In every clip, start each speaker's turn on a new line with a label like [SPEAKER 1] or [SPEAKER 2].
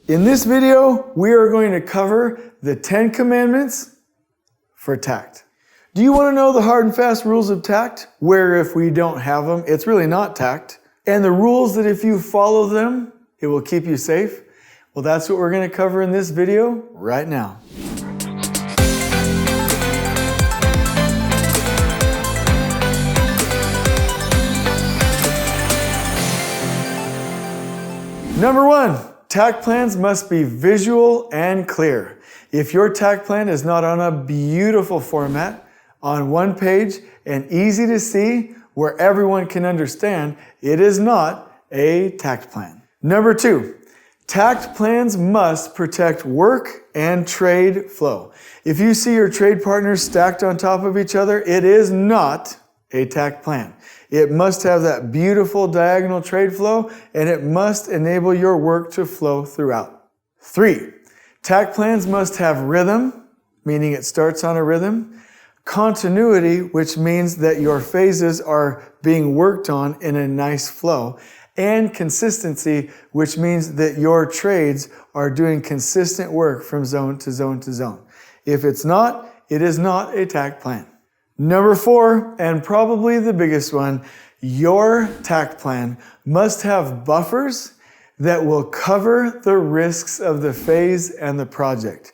[SPEAKER 1] In this video, we are going to cover the 10 commandments for takt. Do you want to know the hard and fast rules of takt? Where if we don't have them, it's really not takt. And the rules that if you follow them, it will keep you safe? Well, that's what we're going to cover in this video right now. Number one, takt plans must be visual and clear. If your takt plan is not on a beautiful format, on one page, and easy to see, where everyone can understand, it is not a takt plan. Number two, takt plans must protect work and trade flow. If you see your trade partners stacked on top of each other, it is not a takt plan. It must have that beautiful diagonal trade flow, and it must enable your work to flow throughout. 3, takt plans must have rhythm, meaning it starts on a rhythm, continuity, which means that your phases are being worked on in a nice flow, and consistency, which means that your trades are doing consistent work from zone to zone to zone. If it's not, it is not a takt plan. Number 4, and probably the biggest one, your takt plan must have buffers that will cover the risks of the phase and the project.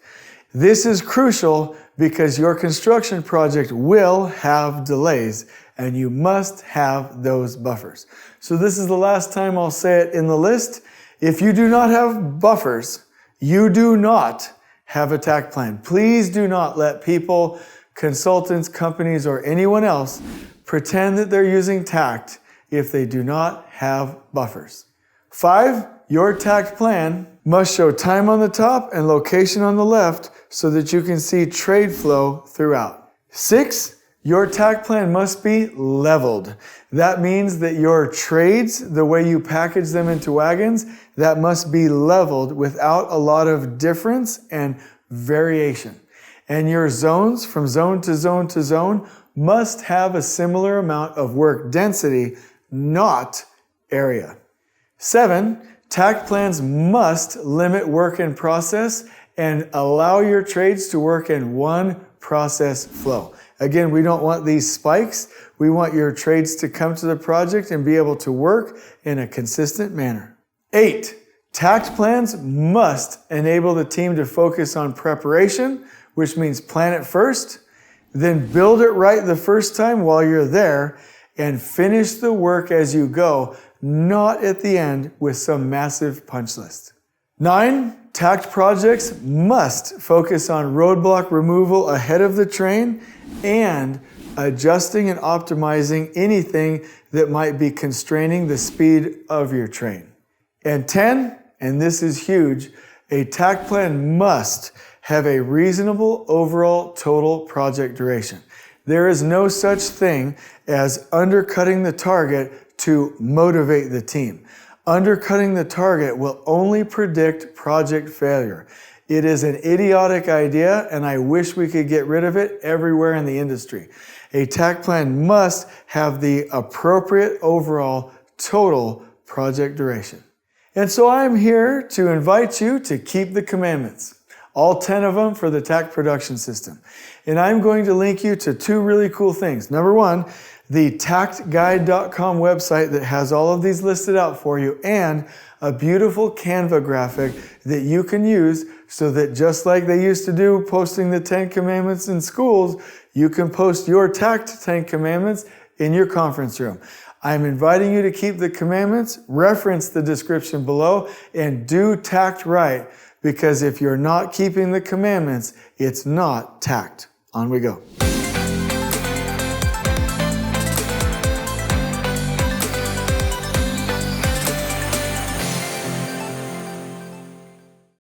[SPEAKER 1] This is crucial because your construction project will have delays and you must have those buffers. So this is the last time I'll say it in the list. If you do not have buffers, you do not have a takt plan. Please do not let people, consultants, companies, or anyone else pretend that they're using takt if they do not have buffers. 5, your takt plan must show time on the top and location on the left so that you can see trade flow throughout. 6, your takt plan must be leveled. That means that your trades, the way you package them into wagons, that must be leveled without a lot of difference and variation. And your zones from zone to zone to zone must have a similar amount of work density, not area. 7, takt plans must limit work in process and allow your trades to work in one process flow. Again, we don't want these spikes. We want your trades to come to the project and be able to work in a consistent manner. 8, takt plans must enable the team to focus on preparation, which means plan it first, then build it right the first time while you're there, and finish the work as you go, not at the end with some massive punch list. 9, takt projects must focus on roadblock removal ahead of the train and adjusting and optimizing anything that might be constraining the speed of your train. And 10, and this is huge, a takt plan must have a reasonable overall total project duration. There is no such thing as undercutting the target to motivate the team. Undercutting the target will only predict project failure. It is an idiotic idea, and I wish we could get rid of it everywhere in the industry. A takt plan must have the appropriate overall total project duration. And so I'm here to invite you to keep the commandments. All 10 of them for the takt production system. And I'm going to link you to 2 really cool things. Number 1, the taktguide.com website that has all of these listed out for you, and a beautiful Canva graphic that you can use so that just like they used to do posting the 10 commandments in schools, you can post your takt 10 commandments in your conference room. I'm inviting you to keep the commandments, reference the description below, and do takt right. Because if you're not keeping the commandments, it's not takt. On we go.